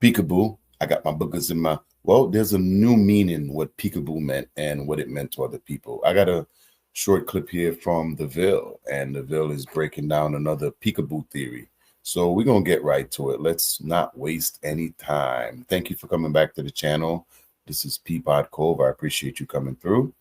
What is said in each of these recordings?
Peekaboo. I got my boogers in my. Well, there's a new meaning what peekaboo meant and what it meant to other people. I got a short clip here from the Ville, and the Ville is breaking down another peekaboo theory. So we're gonna get right to it. Let's not waste any time. Thank you for coming back to the channel. This is PeePodCove. I appreciate you coming through,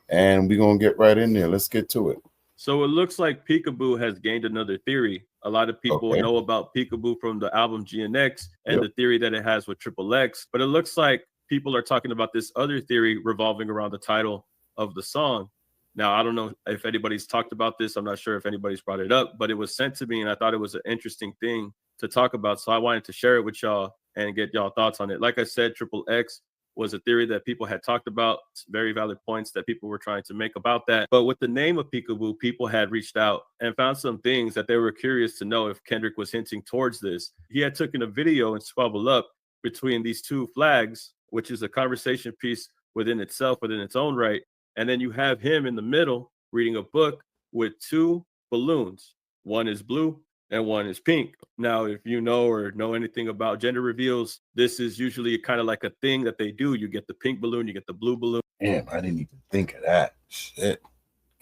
and we're gonna get right in there. Let's get to it. So it looks like Peekaboo has gained another theory. A lot of people Okay. know about Peekaboo from the album GNX and Yep. the theory that it has with Triple X, but it looks like people are talking about this other theory revolving around the title of the song. Now, I don't know if anybody's talked about this. I'm not sure if anybody's brought it up, but it was sent to me and I thought it was an interesting thing to talk about. So I wanted to share it with y'all and get y'all thoughts on it. Like I said, Triple X was a theory that people had talked about. Very valid points that people were trying to make about that. But with the name of Peekaboo, people had reached out and found some things that they were curious to know if Kendrick was hinting towards this. He had taken a video and squabbled up between these two flags, which is a conversation piece within itself, within its own right. And then you have him in the middle reading a book with two balloons. One is blue and one is pink. Now, if you know or know anything about gender reveals, this is usually kind of like a thing that they do. You get the pink balloon, you get the blue balloon. Damn, I didn't even think of that. Shit.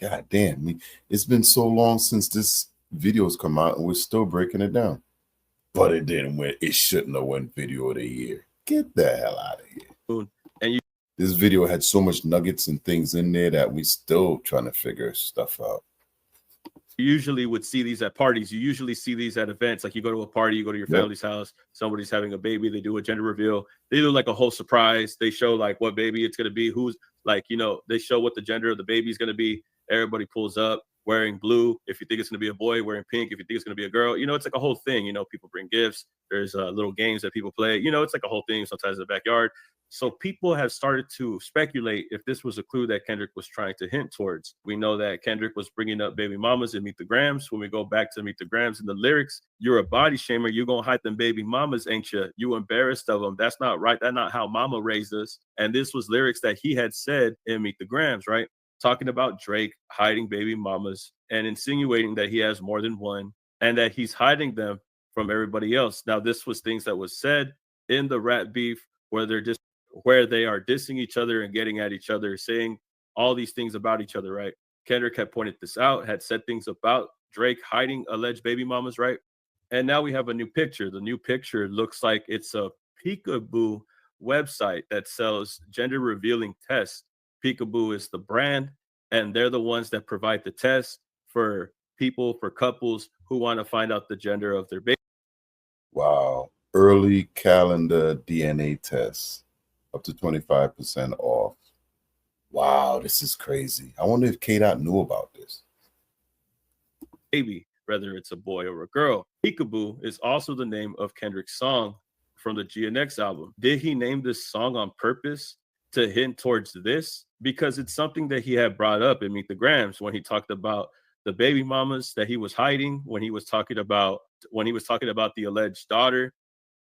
God damn. It's been so long since this video's come out and we're still breaking it down. But it didn't win. It shouldn't have won video of the year. Get the hell out of here. And this video had so much nuggets and things in there that we still trying to figure stuff out. You usually would see these at parties. You usually see these at events. Like you go to a party, you go to your family's house, somebody's having a baby, they do a gender reveal. They do like a whole surprise. They show like what baby it's going to be, who's like, you know, they show what the gender of the baby is going to be. Everybody pulls up wearing blue. If you think it's going to be a boy, wearing pink. If you think it's going to be a girl, you know, it's like a whole thing. You know, people bring gifts. There's little games that people play. You know, it's like a whole thing sometimes in the backyard. So people have started to speculate if this was a clue that Kendrick was trying to hint towards. We know that Kendrick was bringing up baby mamas in Meet the Grams. When we go back to Meet the Grams in the lyrics, you're a body shamer. You're going to hide them baby mamas, ain't you? You embarrassed of them. That's not right. That's not how mama raised us. And this was lyrics that he had said in Meet the Grams, right? Talking about Drake hiding baby mamas and insinuating that he has more than one and that he's hiding them from everybody else. Now, this was things that was said in the rap beef where they are dissing each other and getting at each other, saying all these things about each other, right? Kendrick had pointed this out, had said things about Drake hiding alleged baby mamas, right? And now we have a new picture. The new picture looks like it's a Peekaboo website that sells gender revealing tests. Peekaboo is the brand, and they're the ones that provide the test for people, for couples who want to find out the gender of their baby. Wow. Early calendar DNA tests. Up to 25% off. Wow, this is crazy. I wonder if K-Dot knew about this. Baby, whether it's a boy or a girl. Peekaboo is also the name of Kendrick's song from the GNX album. Did he name this song on purpose to hint towards this? Because it's something that he had brought up in Meet the Grams when he talked about the baby mamas that he was hiding, when he was talking about the alleged daughter.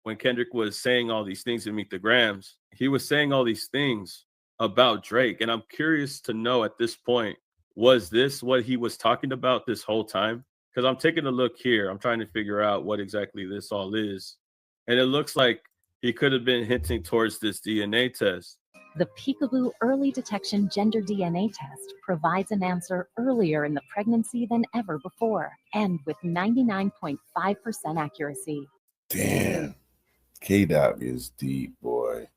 When Kendrick was saying all these things in Meet the Grams, he was saying all these things about Drake. And I'm curious to know at this point, was this what he was talking about this whole time? Because I'm taking a look here. I'm trying to figure out what exactly this all is. And it looks like he could have been hinting towards this DNA test. The Peekaboo Early Detection Gender DNA Test provides an answer earlier in the pregnancy than ever before, and with 99.5% accuracy. Damn. K-Dot is deep, boy.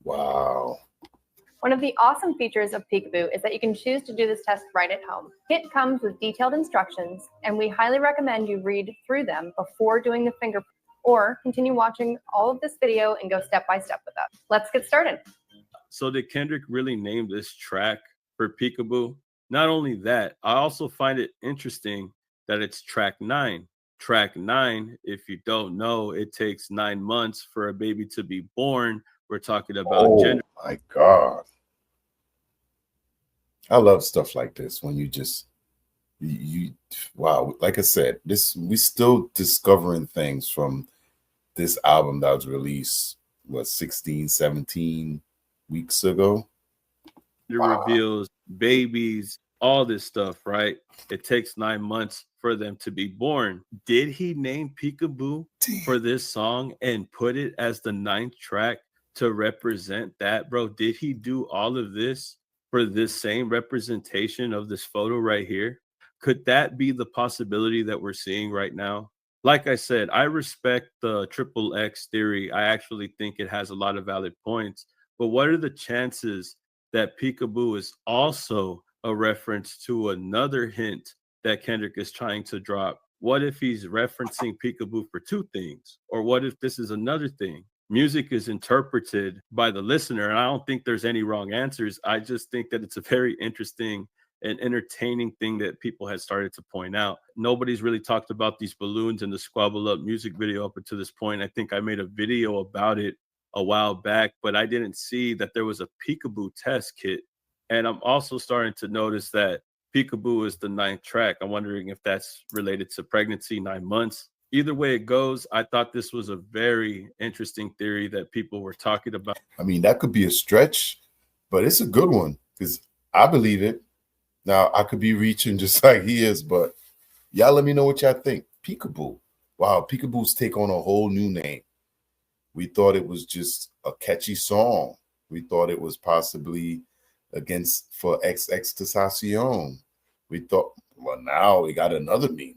Wow. One of the awesome features of Peekaboo is that you can choose to do this test right at home. Kit comes with detailed instructions, and we highly recommend you read through them before doing the fingerprint, or continue watching all of this video and go step by step with us. Let's get started. So did Kendrick really name this track for Peekaboo? Not only that, I also find it interesting that it's track 9. Track 9, if you don't know, it takes 9 months for a baby to be born. We're talking about gender. Oh my God. I love stuff like this when you just, wow. Like I said, we still discovering things from this album that was released, 16, 17 weeks ago. It reveals babies, all this stuff, right? It takes 9 months for them to be born. Did he name Peekaboo for this song and put it as the 9th track to represent that, bro? Did he do all of this for this same representation of this photo right here? Could that be the possibility that we're seeing right now? Like I said, I respect the triple X theory. I actually think it has a lot of valid points. But what are the chances that Peekaboo is also a reference to another hint that Kendrick is trying to drop? What if he's referencing Peekaboo for 2 things? Or what if this is another thing? Music is interpreted by the listener, and I don't think there's any wrong answers. I just think that it's a very interesting and entertaining thing that people had started to point out. Nobody's really talked about these balloons and the Squabble Up music video up until this point. I think I made a video about it a while back, but I didn't see that there was a Peekaboo test kit. And I'm also starting to notice that Peekaboo is the 9th track. I'm wondering if that's related to pregnancy, 9 months. Either way it goes, I thought this was a very interesting theory that people were talking about. I mean, that could be a stretch, but it's a good one because I believe it. Now, I could be reaching just like he is, but y'all let me know what y'all think. Peekaboo. Wow, Peekaboo's take on a whole new name. We thought it was just a catchy song. We thought it was possibly for XXXTentacion. We thought, well, now we got another meaning.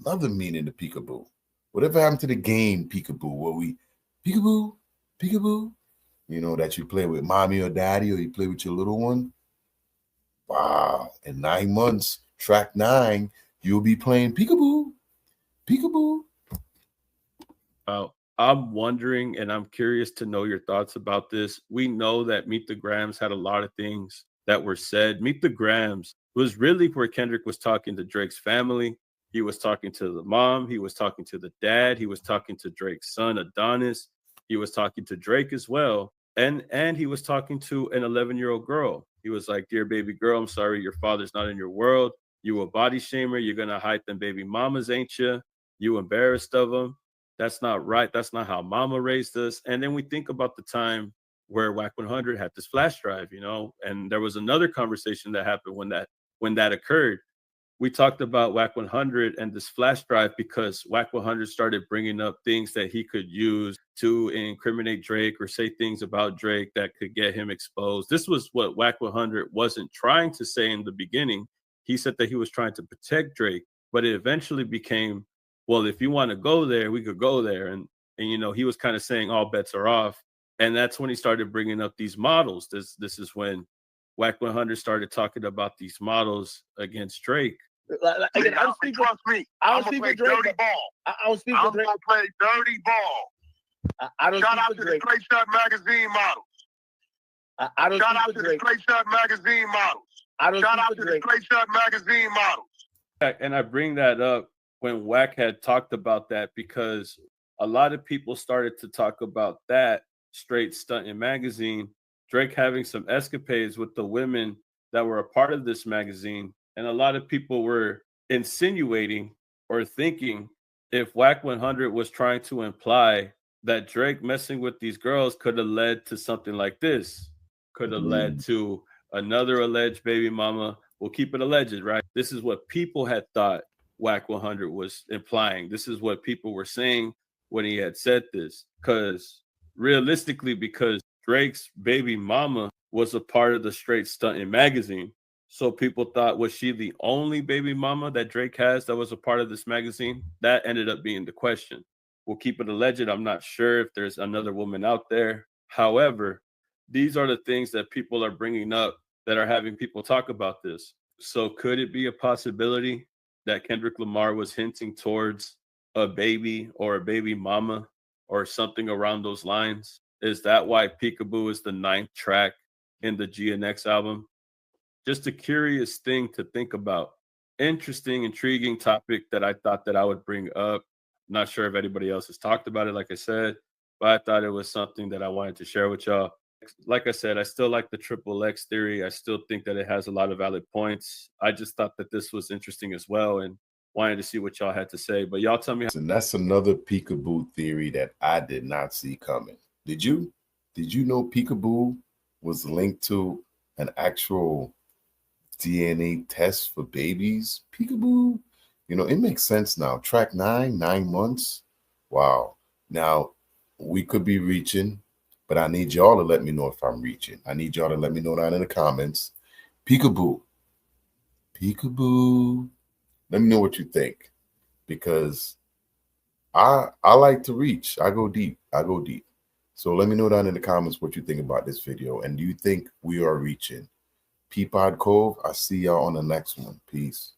Another meaning to Peekaboo. Whatever happened to the game Peekaboo, where we, Peekaboo, Peekaboo, you know, that you play with mommy or daddy, or you play with your little one? Wow, in 9 months, track 9, you'll be playing Peekaboo, Peekaboo. I'm wondering, and I'm curious to know your thoughts about this. We know that Meet the Grams had a lot of things that were said. Meet the Grams was really where Kendrick was talking to Drake's family. He was talking to the mom. He was talking to the dad. He was talking to Drake's son, Adonis. He was talking to Drake as well. And he was talking to an 11-year-old girl. He was like, dear baby girl, I'm sorry your father's not in your world. You a body shamer. You're going to hide them baby mamas, ain't you? You embarrassed of them. That's not right. That's not how mama raised us. And then we think about the time where WAC 100 had this flash drive, you know, and there was another conversation that happened when that occurred. We talked about WAC 100 and this flash drive because WAC 100 started bringing up things that he could use to incriminate Drake or say things about Drake that could get him exposed. This was what WAC 100 wasn't trying to say in the beginning. He said that he was trying to protect Drake, but it eventually became, well, if you want to go there, we could go there. And you know, he was kind of saying all bets are off. And that's when he started bringing up these models. This is when WAC 100 started talking about these models against Drake. Again, I don't speak trust me. I don't speak for Drake. Dirty ball. I don't speak for Drake. I'm gonna play dirty ball. I don't shout out to the Straight Shot Magazine models. I don't shout out to the Straight Shot Magazine models. I don't shout out to the Straight Shot Magazine models. And I bring that up when WAC had talked about that because a lot of people started to talk about that Straight Stuntin' magazine, Drake having some escapades with the women that were a part of this magazine. And a lot of people were insinuating or thinking if WAC 100 was trying to imply that Drake messing with these girls could have led to something like this, could have led to another alleged baby mama. We'll keep it alleged, right? This is what people had thought WAC 100 was implying. This is what people were saying when he had said this. Because realistically, because Drake's baby mama was a part of the Straight Stuntin' magazine. So people thought, was she the only baby mama that Drake has that was a part of this magazine? That ended up being the question. We'll keep it alleged. I'm not sure if there's another woman out there. However, these are the things that people are bringing up that are having people talk about this. So could it be a possibility that Kendrick Lamar was hinting towards a baby or a baby mama or something around those lines? Is that why Peekaboo is the 9th track in the GNX album? Just a curious thing to think about. Interesting, intriguing topic that I thought that I would bring up. Not sure if anybody else has talked about it, like I said, but I thought it was something that I wanted to share with y'all. Like I said, I still like the triple X theory. I still think that it has a lot of valid points. I just thought that this was interesting as well and wanted to see what y'all had to say. But y'all tell me. And that's another Peekaboo theory that I did not see coming. Did you? Did you know Peekaboo was linked to an actual DNA tests for babies. Peekaboo. You know, it makes sense now. Track 9, 9 months. Wow. Now, we could be reaching, but I need y'all to let me know if I'm reaching. I need y'all to let me know down in the comments. Peekaboo. Peekaboo. Let me know what you think, because I like to reach. I go deep. I go deep. So let me know down in the comments what you think about this video. And do you think we are reaching? PeePodCove, I see y'all on the next one. Peace.